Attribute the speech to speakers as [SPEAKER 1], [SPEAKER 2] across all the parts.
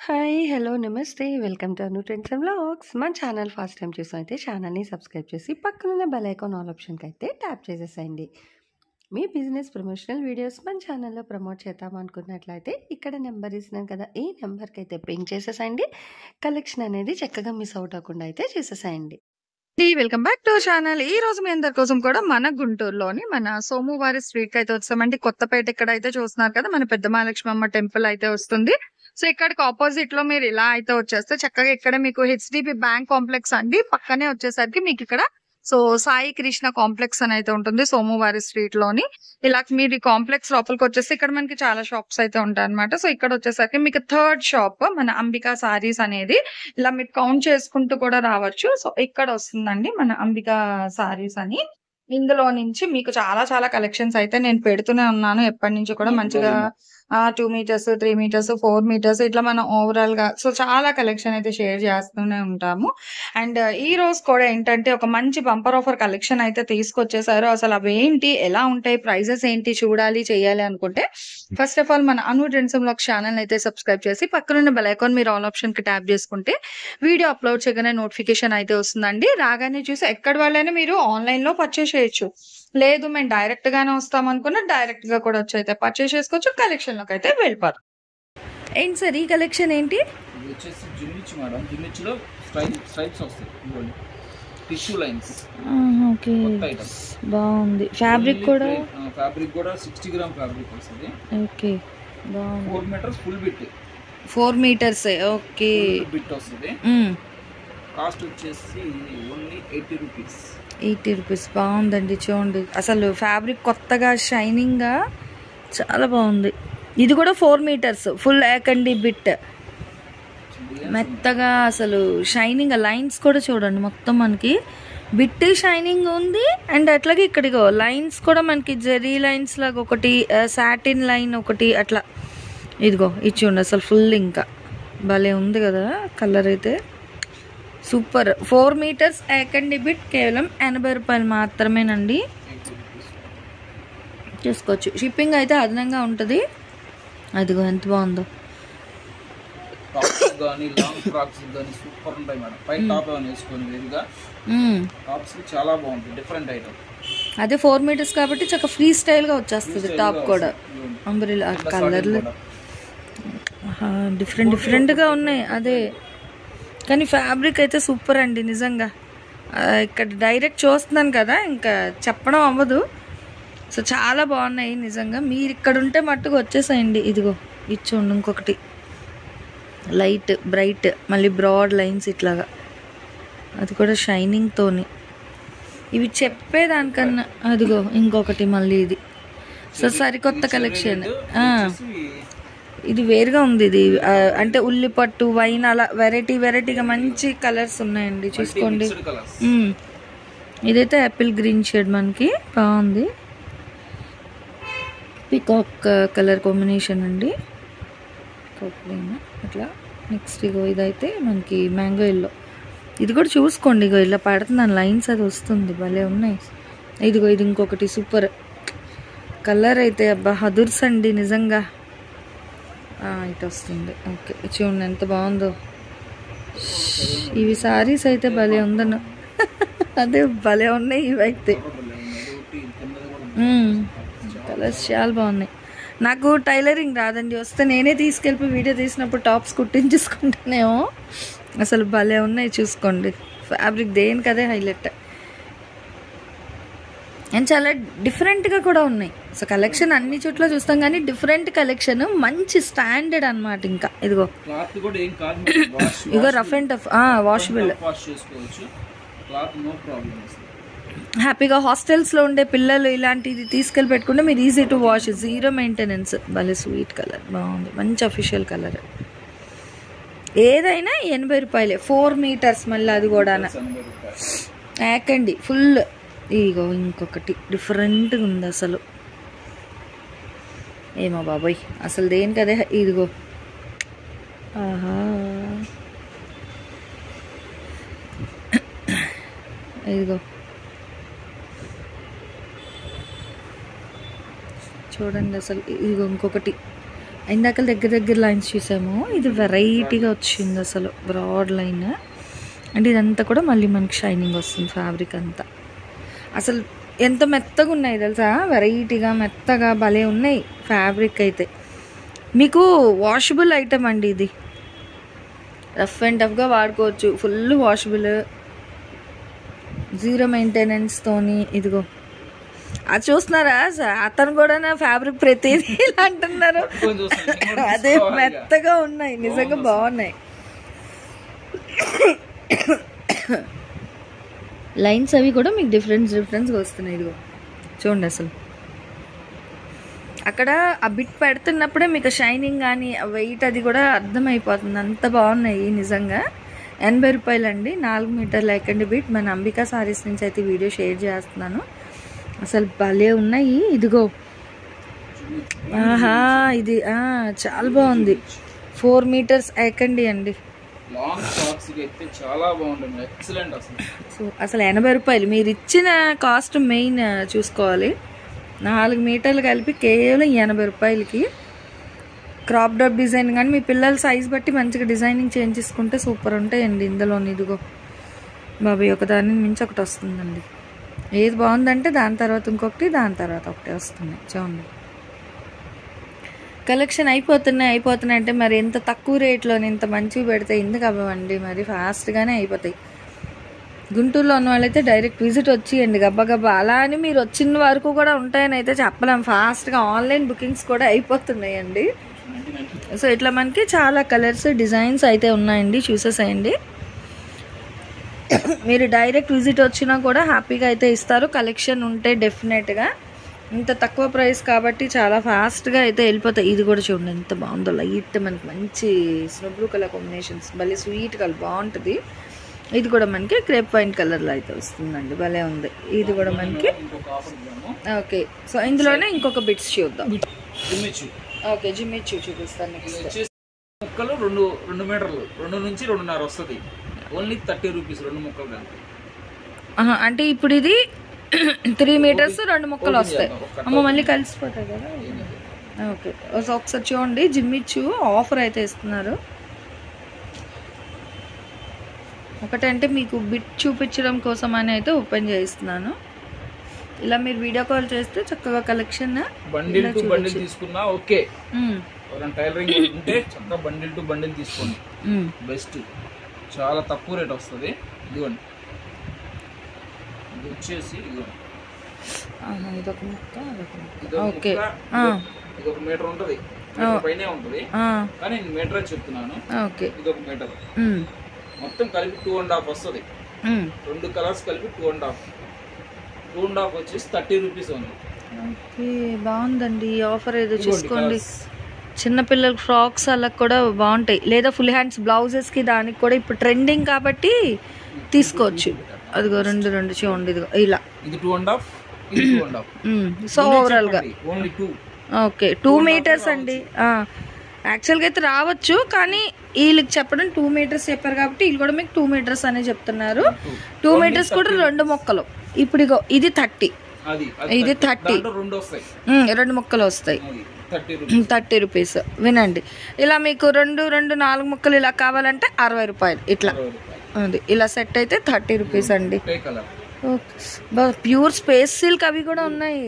[SPEAKER 1] Hi! Hello! నమస్తే. Welcome to Anu trends and vlogs. మన channel first time చూసినైతే ఛానల్‌ని subscribe చేసి పక్కనున్న బెల్ ఐకాన్ ఆల్ ఆప్షన్‌కైతే ట్యాప్ చేసేసేయండి. మీ బిజినెస్ ప్రమోషనల్ వీడియోస్ మన ఛానల్‌లో ప్రమోట్ చేద్దామనుకున్నట్లయితే ఇక్కడ నెంబర్ ఇస్తున్నాను కదా! ఈ నెంబర్‌కైతే పింగ్ చేసేసేయండి. కలెక్షన్ అనేది చక్కగా మిస్ అవుట్ అవ్వకుండా అయితే చేసేసేయండి.
[SPEAKER 2] Welcome back to channel. ఈ రోజు మీ అందరి కోసం కూడా మన గుంటూరులోని మన సోమువారి స్ట్రీట్ కి అయితే వచ్చామండి. కొత్తపేట ఇక్కడ అయితే చూస్తున్నారు కదా, మన పెద్ద మహాలక్ష్మమ్మ టెంపుల్ అయితే వస్తుంది. సో ఇక్కడికి ఆపోజిట్ లో మీరు ఇలా అయితే వచ్చేస్తే చక్కగా ఇక్కడ మీకు హెచ్డిబి బ్యాంక్ కాంప్లెక్స్ అండి. పక్కనే వచ్చేసరికి మీకు ఇక్కడ సో సాయి కృష్ణ కాంప్లెక్స్ అని అయితే ఉంటుంది సోమువారి స్ట్రీట్ లోని. ఇలా మీరు ఈ కాంప్లెక్స్ లోపలికి వచ్చేస్తే ఇక్కడ మనకి చాలా షాప్స్ అయితే ఉంటాయి అనమాట. సో ఇక్కడ వచ్చేసరికి మీకు థర్డ్ షాప్ మన అంబికా సారీస్ అనేది ఇలా మీరు కౌంట్ చేసుకుంటూ కూడా రావచ్చు. సో ఇక్కడ వస్తుందండి మన అంబికా సారీస్ అని. ఇందులో నుంచి మీకు చాలా చాలా కలెక్షన్స్ అయితే నేను పెడుతూనే ఉన్నాను ఎప్పటి నుంచి కూడా మంచిగా 2 మీటర్స్, 3 మీటర్స్, 4 మీటర్స్ ఇట్లా మనం ఓవరాల్ గా సో చాలా కలెక్షన్ అయితే షేర్ చేస్తూనే ఉంటాము. అండ్ ఈ రోజు కూడా ఏంటంటే ఒక మంచి బంపర్ ఆఫర్ కలెక్షన్ అయితే తీసుకొచ్చేసారు. అసలు అవేంటి, ఎలా ఉంటాయి, ప్రైజెస్ ఏంటి చూడాలి చేయాలి అనుకుంటే ఫస్ట్ ఆఫ్ ఆల్ మన అను ట్రెండ్స్ వ్లాగ్స్ ఛానల్ అయితే సబ్స్క్రైబ్ చేసి పక్కనున్న బెల్ ఐకాన్ మీరు ఆల్ ఆప్షన్ కి ట్యాప్ చేసుకుంటే వీడియో అప్లోడ్ చేయగానే నోటిఫికేషన్ అయితే వస్తుందండి. రాగానే చూసి ఎక్కడి వాళ్ళైనా మీరు ఆన్లైన్ లో పర్చేస్ చేయొచ్చు. లేదు మేము డైరెక్ట్ గానే వస్తాం అనుకున్నా డైరెక్ట్ గా కూడా వచ్చి అయితే పర్చేస్ చేసుకోవచ్చు. కలెక్షన్ లోకి అయితే వెళ్ళిపోతాం. ఏంటి సార్ ఈ కలెక్షన్ ఏంటి?
[SPEAKER 3] ఇది వచ్చేసి జున్నిచ్ మేడం. జున్నిచ్లో స్ట్రైప్స్ వస్తాయి, ఇవ్వండి టిష్యూ లైన్స్.
[SPEAKER 2] ఓకే,
[SPEAKER 3] కొత్త ఐటమ్,
[SPEAKER 2] బాగుంది. ఫ్యాబ్రిక్ కూడా
[SPEAKER 3] 60 గ్రామ్ ఫ్యాబ్రిక్ వస్తుంది.
[SPEAKER 2] ఓకే, బాగుంది.
[SPEAKER 3] 4 metres full bit,
[SPEAKER 2] 4 metres. Okay,
[SPEAKER 3] bit వస్తుంది. కాస్ట్ వచ్చేసి ఓన్లీ 80 రూపీస్.
[SPEAKER 2] 80 రూపీస్. బాగుందండి, చూడండి అసలు ఫ్యాబ్రిక్ కొత్తగా షైనింగ్ గా చాలా బాగుంది. ఇది కూడా 4 మీటర్స్ ఫుల్ ఏకండి బిట్, మెత్తగా అసలు షైనింగ్. లైన్స్ కూడా చూడండి మొత్తం మనకి బిట్ షైనింగ్ ఉంది. అండ్ అట్లాగే ఇక్కడిగో లైన్స్ కూడా మనకి జెరీ లైన్స్ లాగా ఒకటి, సాటిన్ లైన్ ఒకటి అట్లా. ఇదిగో ఇది చూడండి అసలు ఫుల్ ఇంకా భలే ఉంది కదా కలర్ అయితే సూపర్. 4 మీటర్స్ ఏకండి బిట్ కేవలం 80 రూపాయలు మాత్రమేనండి. చూసుకోవచ్చు. షిప్పింగ్ అయితే అదనంగా ఉంటుంది. అదిగో ఎంత బాగుందో.
[SPEAKER 3] టాప్స్ కానీ లాంగ్ ఫ్రాక్స్ కానీ సూపర్ ఉంటాయి మేడం. పై టాప్ ఏమైనా వేసుకొని వేరుగా టాప్స్ చాలా బాగుంటాయి, డిఫరెంట్ ఐటమ్.
[SPEAKER 2] అదే 4 మీటర్స్ కాబట్టి చక్కగా ఫ్రీ స్టైల్ గా వచ్చేస్తుంది. టాప్ కూడా అంబ్రెల్లా కలర్లు డిఫరెంట్ డిఫరెంట్ గా ఉన్నాయి. అదే కానీ ఫ్యాబ్రిక్ అయితే సూపర్ అండి నిజంగా. ఇక్కడ డైరెక్ట్ చూస్తున్నాను కదా, ఇంకా చెప్పడం అవ్వదు. సో చాలా బాగున్నాయి నిజంగా. మీరు ఇక్కడ ఉంటే మట్టుకు వచ్చేసాయండి. ఇదిగో ఇచ్చోండి ఇంకొకటి లైట్ బ్రైట్, మళ్ళీ బ్రాడ్ లైన్స్ ఇట్లాగా, అది కూడా షైనింగ్ తోని. ఇవి చెప్పేదానికన్నా అదిగో ఇంకొకటి మళ్ళీ ఇది. సో సరికొత్త కలెక్షన్. ఇది వేరుగా ఉంది. ఇది అంటే ఉల్లిపట్టు, వైన్ అలా వెరైటీ వెరైటీగా మంచి కలర్స్ ఉన్నాయండి, చూసుకోండి. ఇదైతే యాపిల్ గ్రీన్ షేడ్ మనకి బాగుంది. పీకాక్ కలర్ కాంబినేషన్ అండి, అట్లా. నెక్స్ట్ ఇగో ఇదైతే మనకి మ్యాంగో ఎల్లో. ఇది కూడా చూసుకోండి, ఇగో ఇలా పడుతున్నాను లైన్స్, అది వస్తుంది, భలే ఉన్నాయి. ఇదిగో ఇది ఇంకొకటి సూపర్ కలర్ అయితే అబ్బా హదుర్స్ అండి నిజంగా. ఇటు వస్తుంది. ఓకే చూడండి ఎంత బాగుందో. ఇవి సారీస్ అయితే భలే ఉందన్న. అదే భలే ఉన్నాయి ఇవైతే. కలర్స్ చాలా బాగున్నాయి. నాకు టైలరింగ్ రాదండి, వస్తే నేనే తీసుకెళ్ళి వీడియో తీసినప్పుడు టాప్స్ కుట్టించేసుకుంటానేమో. అసలు భలే ఉన్నాయి చూసుకోండి. Fabric దేనికదే highlight. అండ్ చాలా డిఫరెంట్గా కూడా ఉన్నాయి. సో కలెక్షన్ అన్ని చోట్ల చూస్తాం కానీ డిఫరెంట్ కలెక్షన్, మంచి స్టాండర్డ్ అనమాట. ఇంకా ఇదిగో ఇగో రఫ్ అండ్ టఫ్ వాషబుల్. హ్యాపీగా హాస్టల్స్లో ఉండే పిల్లలు ఇలాంటిది తీసుకెళ్ళి పెట్టుకుంటే మీరు easy to wash, zero maintenance. భలే స్వీట్ కలర్, బాగుంది, మంచి అఫీషియల్ కలర్. ఏదైనా 80 రూపాయలే. 4 మీటర్స్ మళ్ళీ అది కూడా ఏకండి ఫుల్. ఇగో ఇంకొకటి డిఫరెంట్గా ఉంది అసలు. ఏమో బాబాయ్ అసలు దేనికదే. ఇదిగో ఆహా, ఇదిగో చూడండి అసలు. ఇదిగో ఇంకొకటి ఇందాక దగ్గర లైన్స్ చూసాము, ఇది వెరైటీగా వచ్చింది అసలు, బ్రాడ్ లైన్. అంటే ఇదంతా కూడా మళ్ళీ మనకి షైనింగ్ వస్తుంది ఫ్యాబ్రిక్ అంతా. అసలు ఎంత మెత్తగా ఉన్నాయి తెలుసా, వెరైటీగా మెత్తగా భలే ఉన్నాయి ఫ్యాబ్రిక్ అయితే. మీకు వాషబుల్ ఐటమ్ అండి ఇది, రఫ్ అండ్ టఫ్గా వాడుకోవచ్చు, ఫుల్ వాషబుల్, జీరో మెయింటెనెన్స్తోని. ఇదిగో అది చూస్తున్నారా, అతను కూడా నా ఫ్యాబ్రిక్ ప్రతిదీ ఇలా అంటున్నారు. అదే మెత్తగా ఉన్నాయి, నిజంగా బాగున్నాయి. లైన్స్ అవి కూడా మీకు డిఫరెన్స్గా వస్తున్నాయి. ఇదిగో చూడండి, అసలు అక్కడ ఆ బిట్ పెడుతున్నప్పుడే మీకు షైనింగ్ కానీ వెయిట్ అది కూడా అర్థమైపోతుంది, అంత బాగున్నాయి నిజంగా. 80 రూపాయలండి, 4 మీటర్లు ఎక్కండి బిట్. మన అంబికా సారీస్ నుంచి అయితే వీడియో షేర్ చేస్తున్నాను. అసలు భలే ఉన్నాయి. ఇదిగో ఆహా, ఇది చాలా బాగుంది. 4 మీటర్స్ ఎక్కండి అండి. అసలు 80 రూపాయలు మీరు ఇచ్చిన కాస్ట్ మెయిన్ చూసుకోవాలి. 4 మీటర్లు కలిపి కేవలం 80 రూపాయలకి. క్రాప్ టాప్ డిజైన్ కానీ మీ పిల్లల సైజ్ బట్టి మంచిగా డిజైనింగ్ చేంజ్ చేసుకుంటే సూపర్ ఉంటాయండి ఇందులోని. ఇదిగో బాబాయ్, ఒకదాని మించి ఒకటి వస్తుందండి. ఏది బాగుందంటే దాని తర్వాత ఇంకొకటి, దాని తర్వాత ఒకటి వస్తున్నాయి. చూడండి, కలెక్షన్ అయిపోతున్నాయి అంటే మరి ఎంత తక్కువ రేట్లో ఇంత మంచివి పెడితే ఎందుకు అవ్వండి, మరి ఫాస్ట్గానే అయిపోతాయి. గుంటూరులో ఉన్న వాళ్ళైతే డైరెక్ట్ విజిట్ వచ్చేయండి గబ్బా. అలా అని మీరు వచ్చిన వరకు కూడా ఉంటాయని అయితే చెప్పలేం, ఫాస్ట్గా ఆన్లైన్ బుకింగ్స్ కూడా అయిపోతున్నాయండి. సో ఇట్లా మనకి చాలా కలర్స్ డిజైన్స్ అయితే ఉన్నాయండి, చూసేసేయండి. మీరు డైరెక్ట్ విజిట్ వచ్చినా కూడా హ్యాపీగా అయితే ఇస్తారు, కలెక్షన్ ఉంటే డెఫినెట్గా. ఇంత తక్కువ ప్రైస్ కాబట్టి చాలా ఫాస్ట్గా అయితే వెళ్ళిపోతాయి. ఇది కూడా చూడండి ఎంత బాగుందో, లైట్ మనకి మంచి స్నో బ్లూ కలర్ కాంబినేషన్స్, భలే స్వీట్ కలర్ బాగుంటుంది. ఇది కూడా మనకి క్రేప్ వైన్ కలర్లో అయితే వస్తుందండి, భలే ఉంది. ఇది కూడా మనకి ఓకే. సో ఇందులోనే ఇంకొక బిట్స్ చూద్దాం. ఓకే, జిమ్మిచ్చు చూపిస్తాను నెక్స్ట్.
[SPEAKER 3] ముక్కలు 2 మీటర్లు, 2 నుంచి 2.5 వస్తుంది. ఓన్లీ 30 రూపీస్ 2 ముక్కలు.
[SPEAKER 2] అంటే ఇప్పుడు ఇది 3 మీటర్స్ 2 ముక్కలు వస్తాయి. అమ్మ మళ్ళీ కలిసిపోతాయి కదా. ఓకే, ఒకసారి చూడండి, జిమ్మిచ్చు ఆఫర్ అయితే ఇస్తున్నారు. ఒకటంటే మీకు బిట్ చూపించడం కోసం అని అయితే ఓపెన్ చేయిస్తున్నాను. ఇలా మీరు వీడియో కాల్ చేస్తే చక్కగా కలెక్షన్
[SPEAKER 3] బండిల్ టు బండిల్ తీసుకున్నా ఓకే. టైలరింగ్ ఉంటే చక్కగా బండిల్ టు బండిల్ తీసుకోండి, బెస్ట్. చాలా తక్కువ రేట్ వస్తుంది. ఇదిగోండి, ఇది వచ్చేసి
[SPEAKER 2] ఇదొక ముక్క,
[SPEAKER 3] ఓకే. ఇది 1 మీటర్ ఉంటుంది, పైనే ఉంటుంది కానీ నేను మీటర్ చెప్తున్నాను. ఓకే, ఇది 1 మీటర్ మొత్తం కలిపి 2.5 వస్తుంది. 2 కలర్స్ కలిపి 2.5 వచ్చేసి 30 రూపీస్ ఉంది.
[SPEAKER 2] ఓకే, బాగుందండి ఆఫర్. ఏదో చూసుకోండి, చిన్నపిల్లలకి ఫ్రాక్స్ అలా కూడా బాగుంటాయి, లేదా ఫుల్ హ్యాండ్స్ బ్లౌజెస్కి దానికి కూడా ఇప్పుడు ట్రెండింగ్ కాబట్టి తీసుకోవచ్చు. అదిగో 2 చూడండి, ఇదిగో ఇలా.
[SPEAKER 3] ఇది 2.5, ఇది 2.5.
[SPEAKER 2] సో ఓవరాల్గా
[SPEAKER 3] ఓన్లీ 2.
[SPEAKER 2] ఓకే, 2 మీటర్స్ అండి. యాక్చువల్గా అయితే రావచ్చు, కానీ వీళ్ళకి చెప్పడం 2 మీటర్స్ చెప్పారు కాబట్టి వీళ్ళు కూడా మీకు 2 మీటర్స్ అనే చెప్తున్నారు. 2 మీటర్స్ కూడా 2 ముక్కలు. ఇప్పుడు ఇగో ఇది 30, ఇది 30, 2 ముక్కలు వస్తాయి, 30 రూపీస్. వినండి, ఇలా మీకు 4 ముక్కలు ఇలా కావాలంటే 60 రూపాయలు. ఇట్లా అది ఇలా సెట్ అయితే 30 రూపీస్ అండి. ప్యూర్ స్పేస్ సిల్క్ అవి కూడా ఉన్నాయి.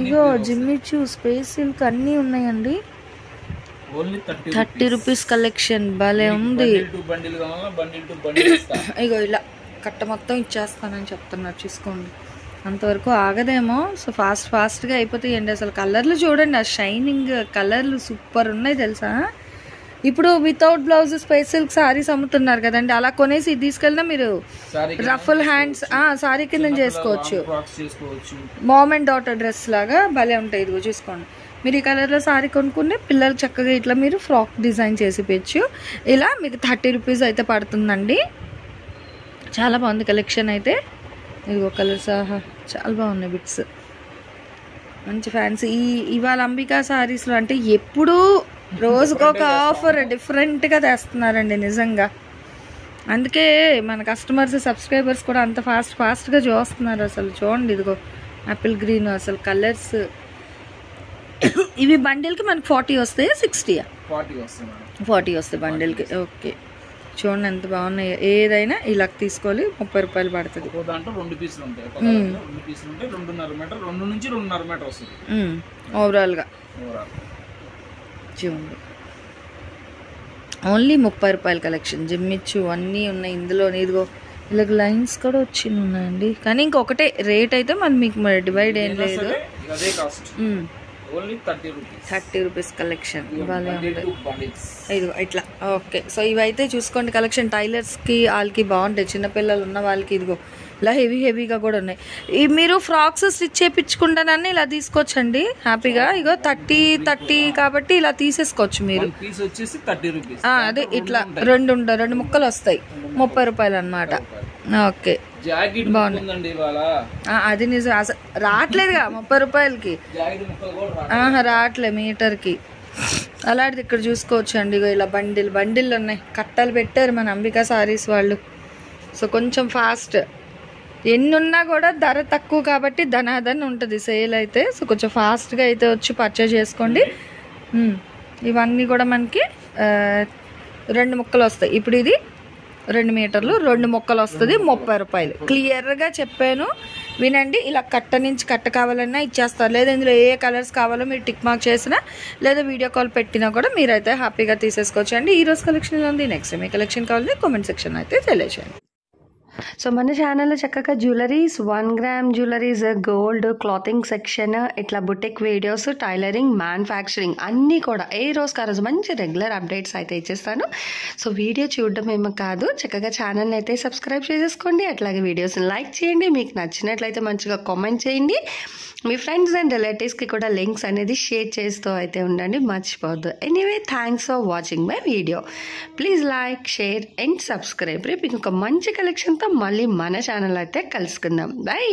[SPEAKER 2] ఇగో జిమ్మిచ్చు స్పేస్ సిల్క్ అన్నీ ఉన్నాయండి. 30 రూపీస్ కలెక్షన్ భలే ఉంది. ఇగో ఇలా కట్ట మొత్తం ఇచ్చేస్తానని చెప్తున్నారు, చూసుకోండి. అంతవరకు ఆగదేమో. సో ఫాస్ట్గా అయిపోతాయండి. అసలు కలర్లు చూడండి, ఆ షైనింగ్ కలర్లు సూపర్ ఉన్నాయి తెలుసా. ఇప్పుడు without blouse space silk saris అమ్ముతున్నారు కదండి, అలా కొనేసి తీసుకెళ్ళినా మీరు రఫుల్ హ్యాండ్స్ సారీ కింద చేసుకోవచ్చు. మామ్ అండ్ డాటర్ డ్రెస్ లాగా భలే ఉంటాయి. ఇదిగో చూసుకోండి, మీరు ఈ కలర్లో సారీ కొనుక్కుంటే పిల్లలు చక్కగా ఇట్లా మీరు ఫ్రాక్ డిజైన్ చేసి పెట్టచ్చు. ఇలా మీకు 30 రూపీస్ అయితే పడుతుందండి. చాలా బాగుంది కలెక్షన్ అయితే. ఇదిగో కలర్స్ చాలా బాగున్నాయి, బిట్స్ మంచి ఫ్యాన్సీ. ఇవాళ అంబికా సారీస్లో అంటే ఎప్పుడూ రోజుకొక ఆఫర్ డిఫరెంట్గా తెస్తున్నారండి నిజంగా. అందుకే మన కస్టమర్స్ సబ్స్క్రైబర్స్ కూడా అంత ఫాస్ట్గా చూస్తున్నారు. అసలు చూడండి, ఇదిగో యాపిల్ గ్రీన్, అసలు కలర్స్ ఇవి బండిల్కి మనకి 40 వస్తాయా 60?
[SPEAKER 3] 40 వస్తాయి మేడం.
[SPEAKER 2] 40 వస్తాయి బండిల్కి. ఓకే, చూడండి ఎంత బాగున్నాయి. ఏదైనా ఇలా తీసుకోవాలి, 30 రూపాయలు పడుతుంది.
[SPEAKER 3] ఒక దాంట్లో 2 పీసులు ఉంటాయి. ఒక దాంట్లో 2 పీసులు ఉంటాయి. 2.5 మీటర్, 2 నుంచి 2.5 మీటర్ వస్తుంది
[SPEAKER 2] ఓవరాల్గా. చూడండి, ఓన్లీ 30 రూపాయల కలెక్షన్. జిమ్మిచ్చు అన్నీ ఉన్నాయి ఇందులో. ఇదిగో ఇలా లైన్స్ కూడా వచ్చి ఉన్నాయండి. కానీ ఇంకొకటే రేట్ అయితే మరి మీకు మరి డివైడ్ ఏం లేదు.
[SPEAKER 3] అదే కాస్ట్, ఓన్లీ 30
[SPEAKER 2] రూపీస్ కలెక్షన్. ఇవాళ ఇదిగో ఇట్లా. ఓకే, సో ఇవైతే చూసుకోండి కలెక్షన్. టైలర్స్కి వాళ్ళకి బాగుంటాయి. చిన్నపిల్లలు ఉన్న వాళ్ళకి ఇదిగో ఇలా హెవీగా కూడా ఉన్నాయి. మీరు ఫ్రాక్స్ స్టిచ్ చేయించుకుంటానని ఇలా తీసుకోవచ్చండి హ్యాపీగా. ఇగో 30 కాబట్టి ఇలా తీసేసుకోవచ్చు మీరు. అదే ఇట్లా 2 ముక్కలు వస్తాయి, 30 రూపాయలు అనమాట. ఓకే, బాగుంది. అది నిజం, అసలు రావట్లేదుగా 30 రూపాయలకి. రావట్లే మీటర్కి. అలాంటిది ఇక్కడ చూసుకోవచ్చు అండి. ఇగో ఇలా బండిల్ ఉన్నాయి, కట్టలు పెట్టారు మన అంబికా సారీస్ వాళ్ళు. సో కొంచెం ఫాస్ట్, ఎన్నున్నా కూడా ధర తక్కువ కాబట్టి ధనాధన్ ఉంటుంది సేల్ అయితే. సో కొంచెం ఫాస్ట్గా అయితే వచ్చి పర్చేజ్ చేసుకోండి. ఇవన్నీ కూడా మనకి 2 ముక్కలు వస్తాయి. ఇప్పుడు ఇది 2 మీటర్లు 2 ముక్కలు వస్తుంది, 30 రూపాయలు. క్లియర్గా చెప్పాను వినండి. ఇలా కట్ట నుంచి కట్ట కావాలన్నా ఇచ్చేస్తారు. లేదా ఇందులో ఏ కలర్స్ కావాలో మీరు టిక్ మార్క్ చేసినా లేదా వీడియో కాల్ పెట్టినా కూడా మీరైతే హ్యాపీగా తీసేసుకోవచ్చు అండి. ఈరోజు కలెక్షన్ ఉంది. నెక్స్ట్ మీ కలెక్షన్ కావాలని కామెంట్ సెక్షన్ అయితే తెలియజేయండి.
[SPEAKER 1] సో మన ఛానల్లో చక్కగా jewelleries, 1 gram jewelleries, gold, clothing section, ఇట్లా బుటిక్ వీడియోస్, టైలరింగ్, మ్యానుఫ్యాక్చరింగ్ అన్నీ కూడా ఏ రోజుకి ఆ రోజు మంచి రెగ్యులర్ అప్డేట్స్ అయితే ఇచ్చేస్తాను. సో వీడియో చూడడం ఏమో కాదు, చక్కగా ఛానల్ని అయితే సబ్స్క్రైబ్ చేసేసుకోండి. అట్లాగే వీడియోస్ని లైక్ చేయండి. మీకు నచ్చినట్లయితే మంచిగా కామెంట్ చేయండి. మీ ఫ్రెండ్స్ అండ్ రిలేటివ్స్కి కూడా లింక్స్ అనేది షేర్ చేస్తూ అయితే ఉండండి, మర్చిపోవద్దు. Anyway, thanks for watching my video. Please like, share and subscribe. రేపు ఇంకొక మంచి కలెక్షన్తో మళ్ళీ మన ఛానల్ అయితే కలుసుకుందాం. బై.